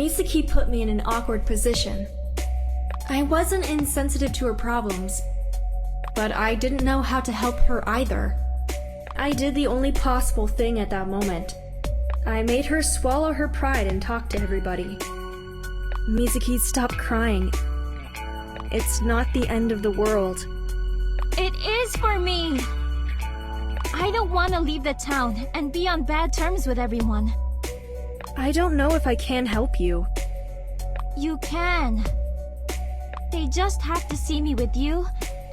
Misaki put me in an awkward position. I wasn't insensitive to her problems, but I didn't know how to help her either. I did the only possible thing at that moment. I made her swallow her pride and talk to everybody. Misaki, stop crying. It's not the end of the world. It is for me! I don't want to leave the town and be on bad terms with everyone. I don't know if I can help you. You can. They just have to see me with you,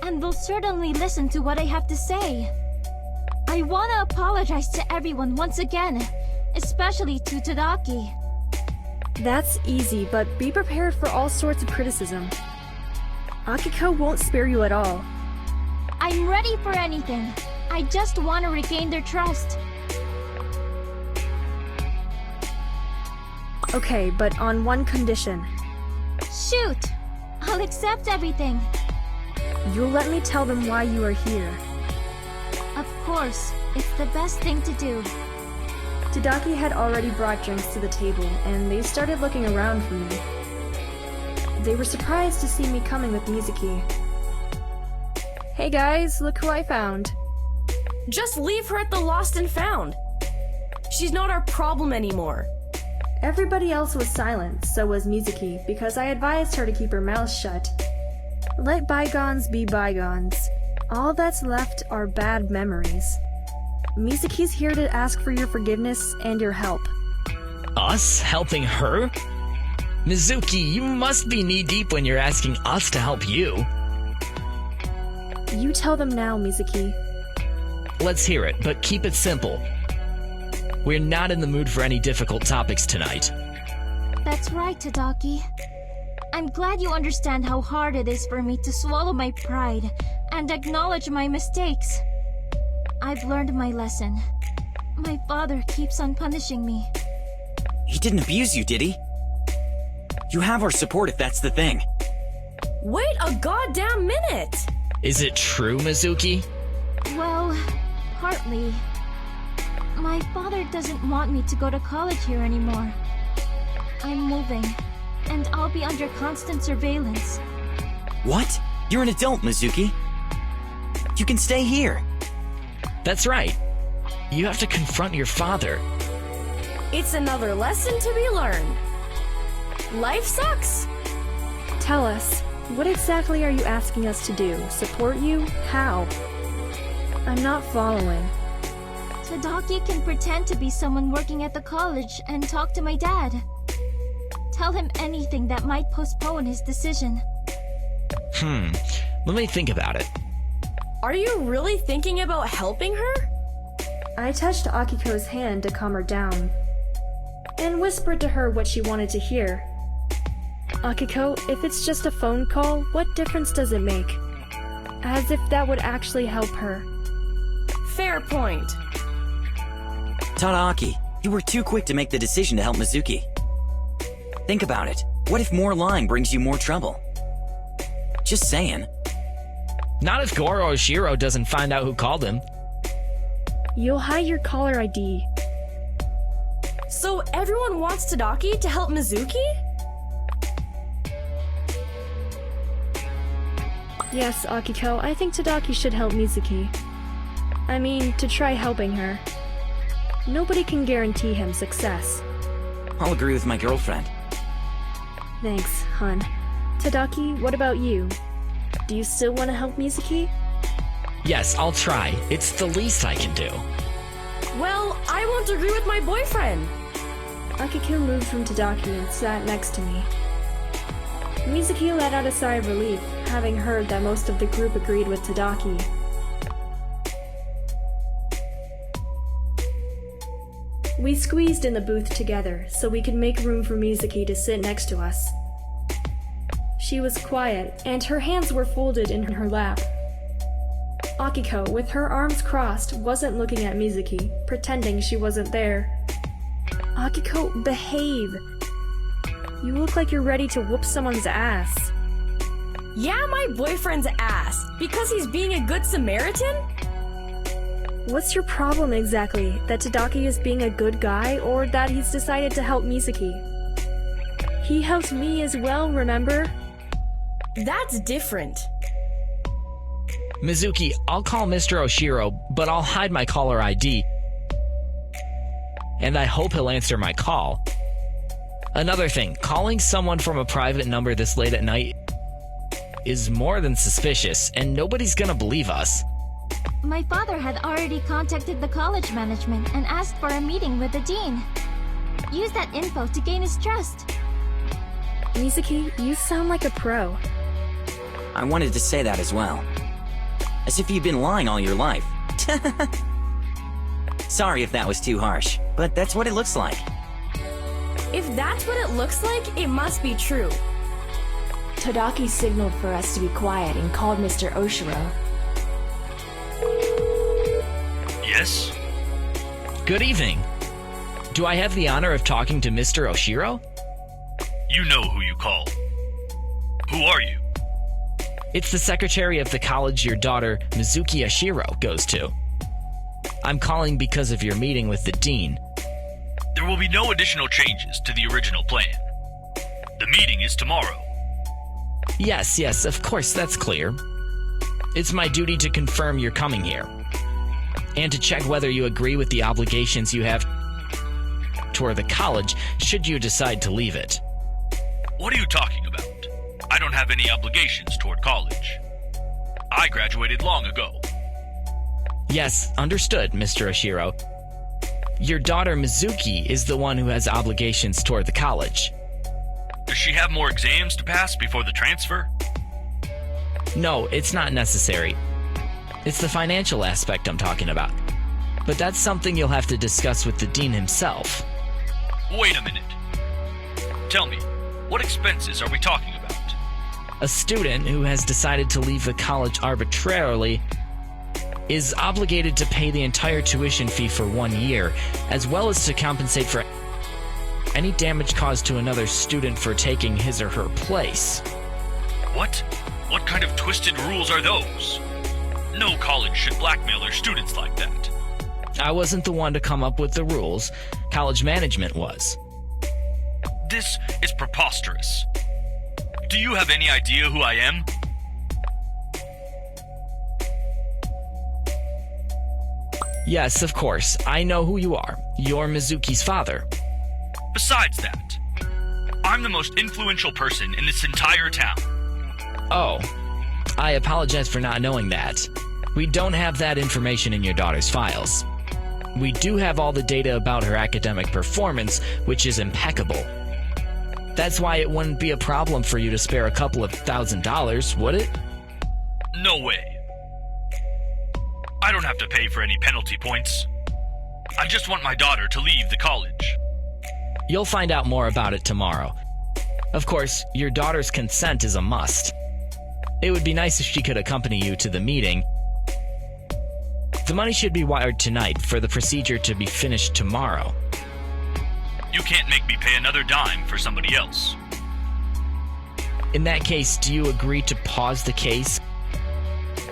and they'll certainly listen to what I have to say. I want to apologize to everyone once again, especially to Tadaki. That's easy, but be prepared for all sorts of criticism. Akiko won't spare you at all. I'm ready for anything. I just want to regain their trust. Okay, but on one condition. Shoot! I'll accept everything. You'll let me tell them why you are here. Of course, it's the best thing to do. Tadaki had already brought drinks to the table, and they started looking around for me. They were surprised to see me coming with Misaki. Hey guys, look who I found. Just leave her at the lost and found. She's not our problem anymore. Everybody else was silent, so was Misaki, because I advised her to keep her mouth shut. Let bygones be bygones. All that's left are bad memories. Misaki's here to ask for your forgiveness and your help. Us helping her? Mizuki, you must be knee-deep when you're asking us to help you. You tell them now, Misaki. Let's hear it, but keep it simple. We're not in the mood for any difficult topics tonight. That's right, Tadaki. I'm glad you understand how hard it is for me to swallow my pride and acknowledge my mistakes. I've learned my lesson. My father keeps on punishing me. He didn't abuse you, did he? You have our support if that's the thing. Wait a goddamn minute! Is it true, Mizuki? Well, partly. My father doesn't want me to go to college here anymore. I'm moving, and I'll be under constant surveillance. What? You're an adult, Mizuki. You can stay here. That's right. You have to confront your father. It's another lesson to be learned. Life sucks. Tell us, what exactly are you asking us to do? Support you? How? I'm not following. Tadaki can pretend to be someone working at the college and talk to my dad. Tell him anything that might postpone his decision. Let me think about it. Are you really thinking about helping her? I touched Akiko's hand to calm her down, and whispered to her what she wanted to hear. Akiko, if it's just a phone call, what difference does it make? As if that would actually help her. Fair point. Tadaki, you were too quick to make the decision to help Mizuki. Think about it. What if more lying brings you more trouble? Just saying. Not if Goro Oshiro doesn't find out who called him. You'll hide your caller ID. So everyone wants Tadaki to help Mizuki? Yes, Akiko, I think Tadaki should help Mizuki. I mean, to try helping her. Nobody can guarantee him success. I'll agree with my girlfriend. Thanks, hun. Tadaki, what about you? Do you still want to help Mizuki? Yes, I'll try. It's the least I can do. Well, I won't agree with my boyfriend. Akiko moved from Tadaki and sat next to me. Mizuki let out a sigh of relief, having heard that most of the group agreed with Tadaki. We squeezed in the booth together so we could make room for Mizuki to sit next to us. She was quiet, and her hands were folded in her lap. Akiko, with her arms crossed, wasn't looking at Mizuki, pretending she wasn't there. Akiko, behave! You look like you're ready to whoop someone's ass. Yeah, my boyfriend's ass, because he's being a good Samaritan? What's your problem exactly? That Tadaki is being a good guy, or that he's decided to help Mizuki? He helped me as well, remember? That's different. Mizuki, I'll call Mr. Oshiro, but I'll hide my caller ID. And I hope he'll answer my call. Another thing, calling someone from a private number this late at night is more than suspicious, and nobody's gonna believe us. My father had already contacted the college management and asked for a meeting with the dean. Use that info to gain his trust. Mizuki, you sound like a pro. I wanted to say that as well. As if you've been lying all your life. Sorry if that was too harsh, but that's what it looks like. If that's what it looks like, it must be true. Tadaki signaled for us to be quiet and called Mr. Oshiro. Yes? Good evening. Do I have the honor of talking to Mr. Oshiro? You know who you call. Who are you? It's the secretary of the college your daughter, Mizuki Oshiro, goes to. I'm calling because of your meeting with the dean. There will be no additional changes to the original plan. The meeting is tomorrow. Yes, of course, that's clear. It's my duty to confirm you're coming here. And to check whether you agree with the obligations you have toward the college, should you decide to leave it. What are you talking about? I don't have any obligations toward college. I graduated long ago. Yes, understood, Mr. Oshiro. Your daughter Mizuki is the one who has obligations toward the college. Does she have more exams to pass before the transfer? No, it's not necessary. It's the financial aspect I'm talking about. But that's something you'll have to discuss with the dean himself. Wait a minute. Tell me, what expenses are we talking about? A student who has decided to leave the college arbitrarily is obligated to pay the entire tuition fee for 1 year, as well as to compensate for any damage caused to another student for taking his or her place. What? What kind of twisted rules are those? No college should blackmail their students like that. I wasn't the one to come up with the rules. College management was. This is preposterous. Do you have any idea who I am? Yes, of course. I know who you are. You're Mizuki's father. Besides that, I'm the most influential person in this entire town. Oh, I apologize for not knowing that. We don't have that information in your daughter's files. We do have all the data about her academic performance, which is impeccable. That's why it wouldn't be a problem for you to spare a couple of $1,000, would it? No way. I don't have to pay for any penalty points. I just want my daughter to leave the college. You'll find out more about it tomorrow. Of course, your daughter's consent is a must. It would be nice if she could accompany you to the meeting. The money should be wired tonight for the procedure to be finished tomorrow. You can't make me pay another dime for somebody else. In that case, do you agree to pause the case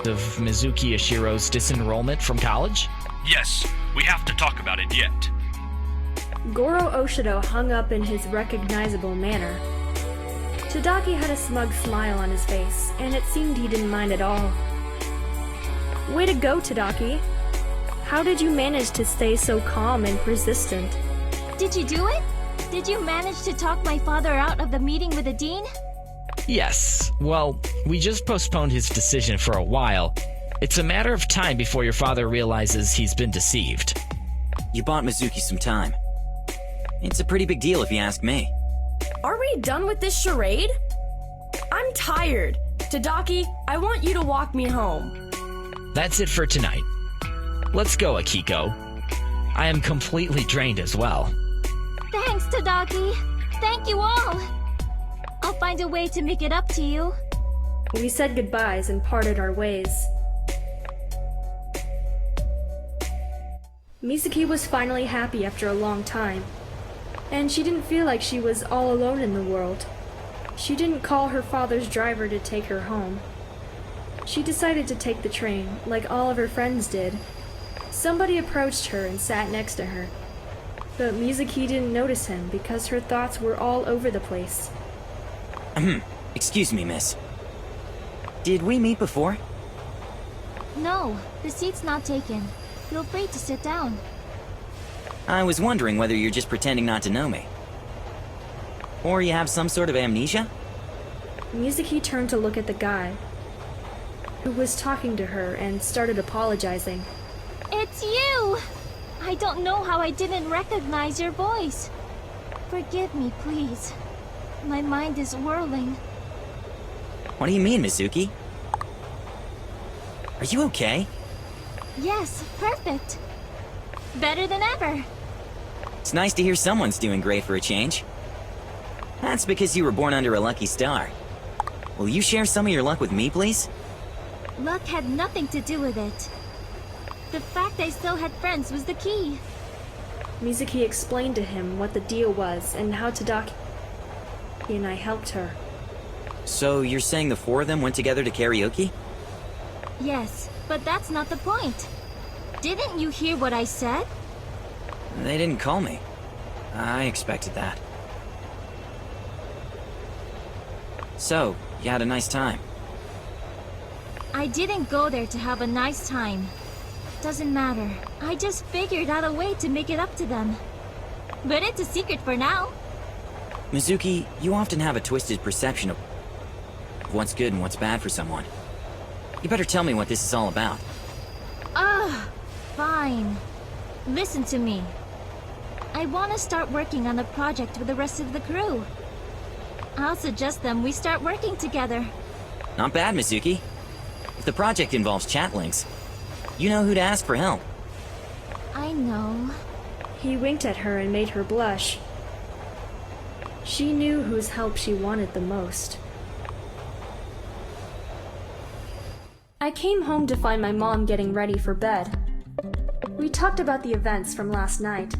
of Mizuki Oshiro's disenrollment from college? Yes, we have to talk about it yet. Goro Oshido hung up in his recognizable manner. Tadaki had a smug smile on his face, and it seemed he didn't mind at all. Way to go, Tadaki. How did you manage to stay so calm and persistent? Did you do it? Did you manage to talk my father out of the meeting with the dean? Yes. Well, we just postponed his decision for a while. It's a matter of time before your father realizes he's been deceived. You bought Mizuki some time. It's a pretty big deal if you ask me. Are we done with this charade? I'm tired. Tadaki, I want you to walk me home. That's it for tonight. Let's go, Akiko. I am completely drained as well. Thanks, Tadaki. Thank you all. I'll find a way to make it up to you. We said goodbyes and parted our ways. Mizuki was finally happy after a long time. And she didn't feel like she was all alone in the world. She didn't call her father's driver to take her home. She decided to take the train, like all of her friends did. Somebody approached her and sat next to her. But Mizuki didn't notice him because her thoughts were all over the place. Excuse me, miss. Did we meet before? No, the seat's not taken. Feel free to sit down. I was wondering whether you're just pretending not to know me. Or you have some sort of amnesia? Mizuki turned to look at the guy who was talking to her and started apologizing. It's you! I don't know how I didn't recognize your voice. Forgive me, please. My mind is whirling. What do you mean, Mizuki? Are you okay? Yes, perfect. Better than ever. It's nice to hear someone's doing great for a change. That's because you were born under a lucky star. Will you share some of your luck with me, please? Luck had nothing to do with it. The fact I still had friends was the key. Mizuki explained to him what the deal was and how Tadaki and I helped her. So you're saying the four of them went together to karaoke? Yes, but that's not the point. Didn't you hear what I said? They didn't call me. I expected that. So, you had a nice time. I didn't go there to have a nice time. Doesn't matter. I just figured out a way to make it up to them. But it's a secret for now. Mizuki, you often have a twisted perception of what's good and what's bad for someone. You better tell me what this is all about. Fine. Listen to me. I want to start working on a project with the rest of the crew. I'll suggest them we start working together. Not bad, Mizuki. If the project involves ChatLinx, you know who to ask for help. I know. He winked at her and made her blush. She knew whose help she wanted the most. I came home to find my mom getting ready for bed. We talked about the events from last night,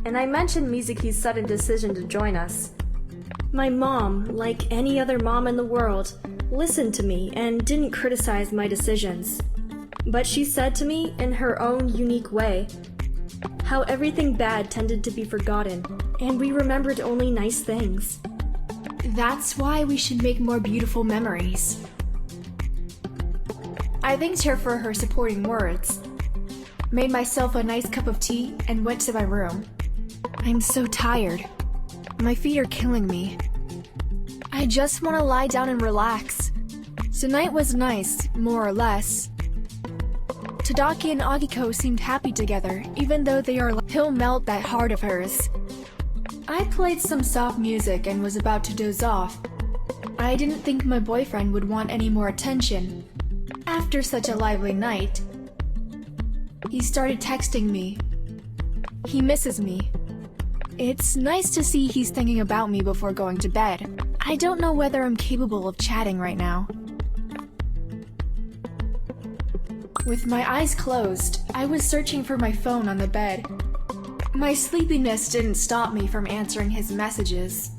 and I mentioned Mizuki's sudden decision to join us. My mom, like any other mom in the world, listened to me and didn't criticize my decisions. But she said to me, in her own unique way, how everything bad tended to be forgotten, and we remembered only nice things. That's why we should make more beautiful memories. I thanked her for her supporting words, made myself a nice cup of tea, and went to my room. I'm so tired. My feet are killing me. I just want to lie down and relax. Tonight was nice, more or less. Tadaki and Agiko seemed happy together, even though they are he'll melt that heart of hers. I played some soft music and was about to doze off. I didn't think my boyfriend would want any more attention. After such a lively night, he started texting me. He misses me. It's nice to see he's thinking about me before going to bed. I don't know whether I'm capable of chatting right now. With my eyes closed, I was searching for my phone on the bed. My sleepiness didn't stop me from answering his messages.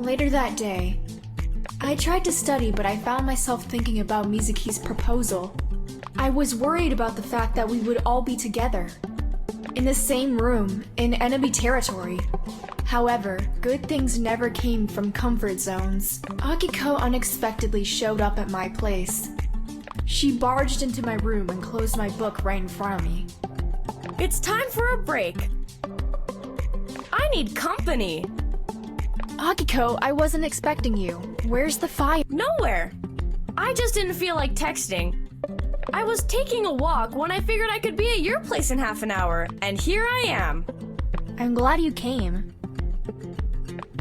Later that day, I tried to study, but I found myself thinking about Mizuki's proposal. I was worried about the fact that we would all be together, in the same room, in enemy territory. However, good things never came from comfort zones. Akiko unexpectedly showed up at my place. She barged into my room and closed my book right in front of me. It's time for a break. I need company. Akiko, I wasn't expecting you. Where's the fire? Nowhere. I just didn't feel like texting. I was taking a walk when I figured I could be at your place in half an hour, and here I am. I'm glad you came.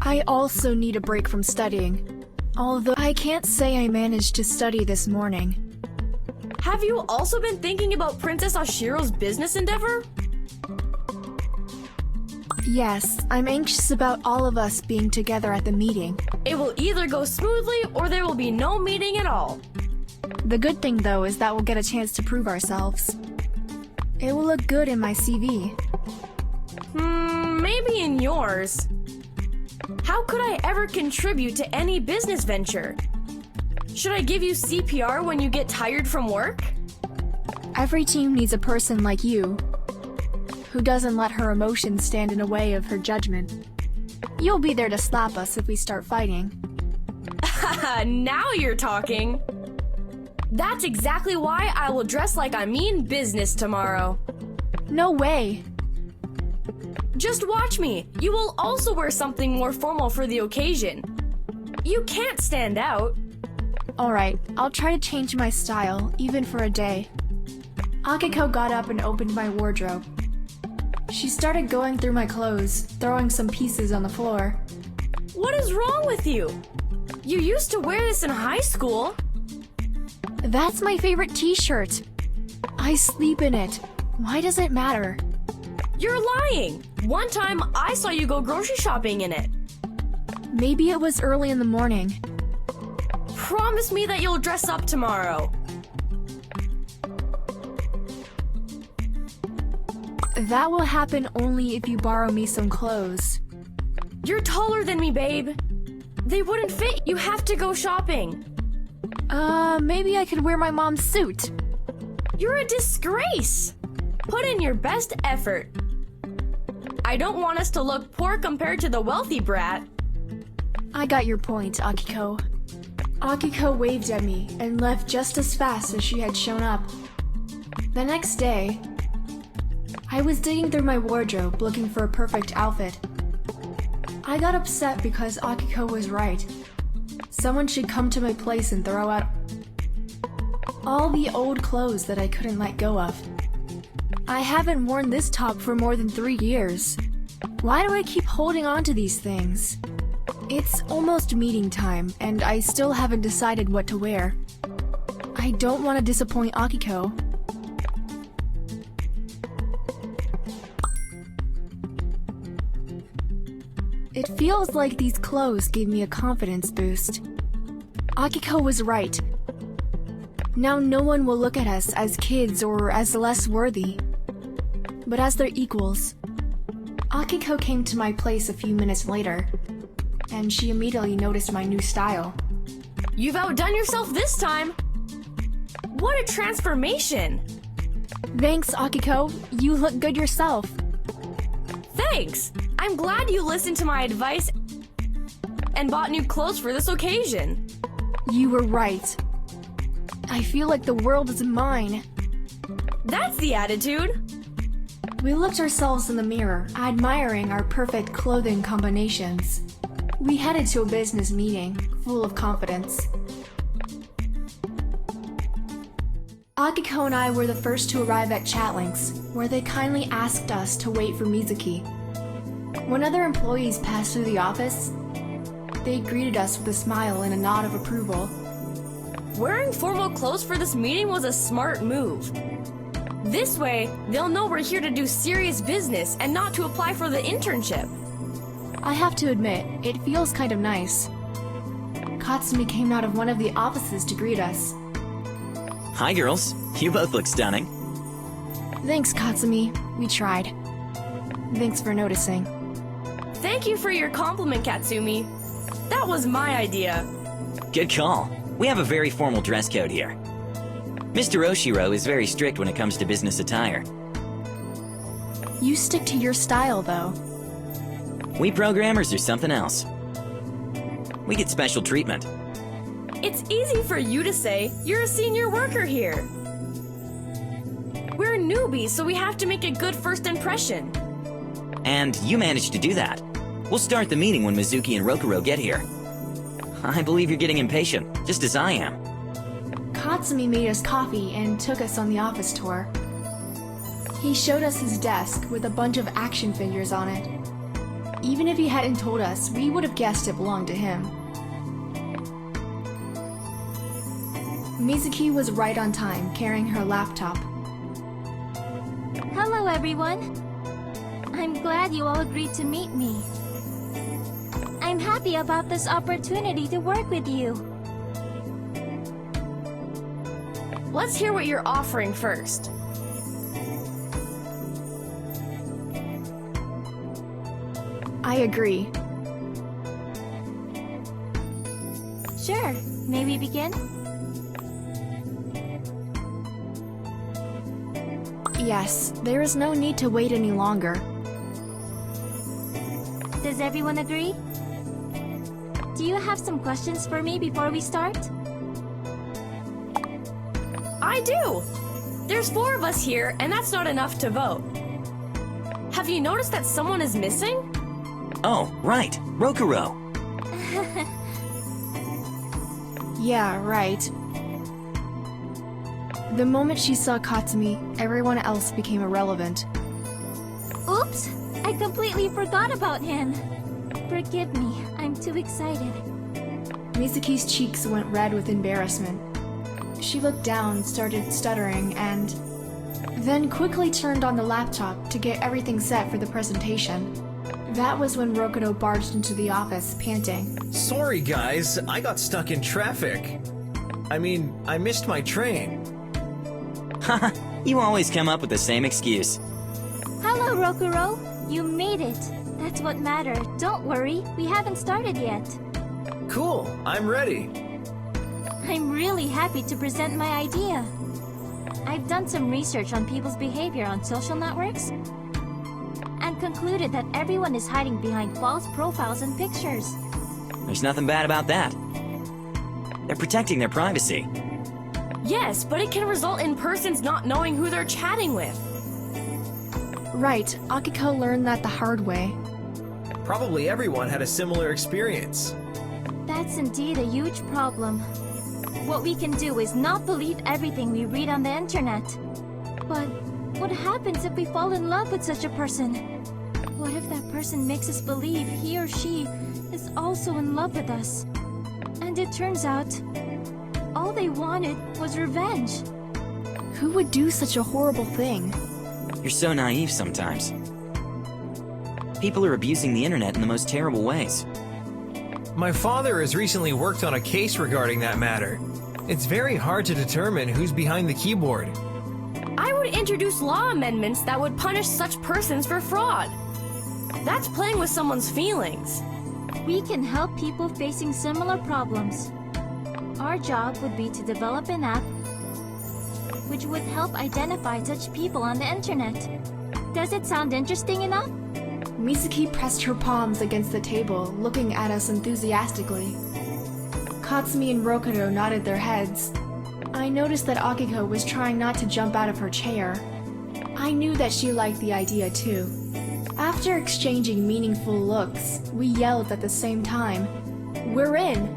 I also need a break from studying, although I can't say I managed to study this morning. Have you also been thinking about Princess Ashiro's business endeavor? Yes, I'm anxious about all of us being together at the meeting. It will either go smoothly or there will be no meeting at all. The good thing, though, is that we'll get a chance to prove ourselves. It will look good in my CV. Maybe in yours. How could I ever contribute to any business venture? Should I give you CPR when you get tired from work? Every team needs a person like you, who doesn't let her emotions stand in the way of her judgment. You'll be there to slap us if we start fighting. Now you're talking. That's exactly why I will dress like I mean business tomorrow. No way. Just watch me. You will also wear something more formal for the occasion. You can't stand out. Alright, I'll try to change my style, even for a day. Akiko got up and opened my wardrobe. She started going through my clothes, throwing some pieces on the floor. What is wrong with you? You used to wear this in high school. That's my favorite t-shirt. I sleep in it. Why does it matter? You're lying. One time I saw you go grocery shopping in it. Maybe it was early in the morning. Promise me that you'll dress up tomorrow. That will happen only if you borrow me some clothes. You're taller than me, babe. They wouldn't fit. You have to go shopping. Maybe I could wear my mom's suit. You're a disgrace. Put in your best effort. I don't want us to look poor compared to the wealthy brat. I got your point, Akiko. Akiko waved at me and left just as fast as she had shown up. The next day, I was digging through my wardrobe looking for a perfect outfit. I got upset because Akiko was right. Someone should come to my place and throw out all the old clothes that I couldn't let go of. I haven't worn this top for more than 3 years. Why do I keep holding on to these things? It's almost meeting time, and I still haven't decided what to wear. I don't want to disappoint Akiko. It feels like these clothes gave me a confidence boost. Akiko was right. Now no one will look at us as kids or as less worthy, but as their equals. Akiko came to my place a few minutes later, and she immediately noticed my new style. You've outdone yourself this time. What a transformation. Thanks, Akiko. You look good yourself. Thanks. I'm glad you listened to my advice and bought new clothes for this occasion. You were right. I feel like the world is mine. That's the attitude. We looked ourselves in the mirror, admiring our perfect clothing combinations. We headed to a business meeting, full of confidence. Akiko and I were the first to arrive at ChatLinx, where they kindly asked us to wait for Mizuki. When other employees passed through the office, they greeted us with a smile and a nod of approval. Wearing formal clothes for this meeting was a smart move. This way, they'll know we're here to do serious business and not to apply for the internship. I have to admit, it feels kind of nice. Katsumi came out of one of the offices to greet us. Hi, girls. You both look stunning. Thanks, Katsumi. We tried. Thanks for noticing. Thank you for your compliment, Katsumi. That was my idea. Good call. We have a very formal dress code here. Mr. Oshiro is very strict when it comes to business attire. You stick to your style, though. We programmers are something else. We get special treatment. It's easy for you to say. You're a senior worker here. We're newbies, so we have to make a good first impression. And you managed to do that. We'll start the meeting when Mizuki and Rokuro get here. I believe you're getting impatient, just as I am. Katsumi made us coffee and took us on the office tour. He showed us his desk with a bunch of action figures on it. Even if he hadn't told us, we would have guessed it belonged to him. Mizuki was right on time, carrying her laptop. Hello, everyone. I'm glad you all agreed to meet me. I'm happy about this opportunity to work with you. Let's hear what you're offering first. I agree. Sure, may we begin? Yes, there is no need to wait any longer. Does everyone agree? Do you have some questions for me before we start? I do! There's 4 of us here, and that's not enough to vote. Have you noticed that someone is missing? Oh, right, Rokuro. Yeah, right. The moment she saw Katsumi, everyone else became irrelevant. Oops! I completely forgot about him. Forgive me, I'm too excited. Mizuki's cheeks went red with embarrassment. She looked down, started stuttering, and then quickly turned on the laptop to get everything set for the presentation. That was when Rokuro barged into the office, panting. Sorry guys, I got stuck in traffic. I mean, I missed my train. Haha, you always come up with the same excuse. Hello, Rokuro. You made it. That's what mattered. Don't worry, we haven't started yet. Cool, I'm ready. I'm really happy to present my idea. I've done some research on people's behavior on social networks and concluded that everyone is hiding behind false profiles and pictures. There's nothing bad about that. They're protecting their privacy. Yes, but it can result in persons not knowing who they're chatting with. Right, Akiko learned that the hard way. Probably everyone had a similar experience. That's indeed a huge problem. What we can do is not believe everything we read on the internet. But what happens if we fall in love with such a person? What if that person makes us believe he or she is also in love with us? And it turns out, all they wanted was revenge. Who would do such a horrible thing? You're so naive sometimes. People are abusing the internet in the most terrible ways. My father has recently worked on a case regarding that matter. It's very hard to determine who's behind the keyboard. I would introduce law amendments that would punish such persons for fraud. That's playing with someone's feelings. We can help people facing similar problems. Our job would be to develop an app which would help identify such people on the internet. Does it sound interesting enough? Mizuki pressed her palms against the table, looking at us enthusiastically. Katsumi and Rokuro nodded their heads. I noticed that Akiko was trying not to jump out of her chair. I knew that she liked the idea too. After exchanging meaningful looks, we yelled at the same time, "We're in!"